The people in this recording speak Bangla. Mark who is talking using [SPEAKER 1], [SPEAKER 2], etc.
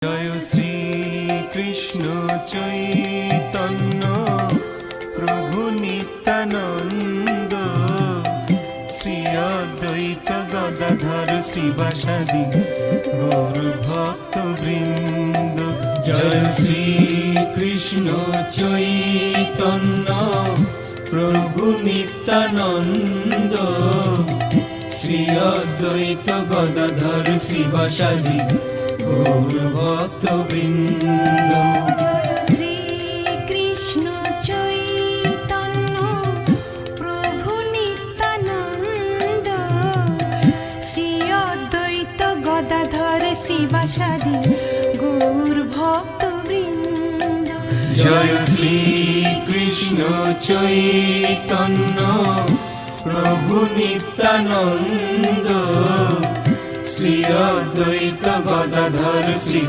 [SPEAKER 1] জয় শ্রী কৃষ্ণ চৈতন্য প্রভু নিত্যানন্দ, শ্রী অদ্বৈত গদাধর শিবাসাদি গৌর ভক্ত বৃন্দ। জয় শ্রী কৃষ্ণ চৈতন্য প্রভু নিত্যানন্দ, শ্রী অদ্বৈত গদাধর শিবাসাদি গৌর ভক্ত বৃন্দ।
[SPEAKER 2] শ্রী কৃষ্ণ চৈতন্য প্রভু নিত্যানন্দ, শ্রী অদ্বৈত গদাধর শ্রীবাসাদি গৌর ভক্ত বৃন্দ।
[SPEAKER 1] জয় শ্রী কৃষ্ণ চৈতন্য প্রভু নিত্যানন্দ, শ্রী অদ্বৈত গদাধর শ্রী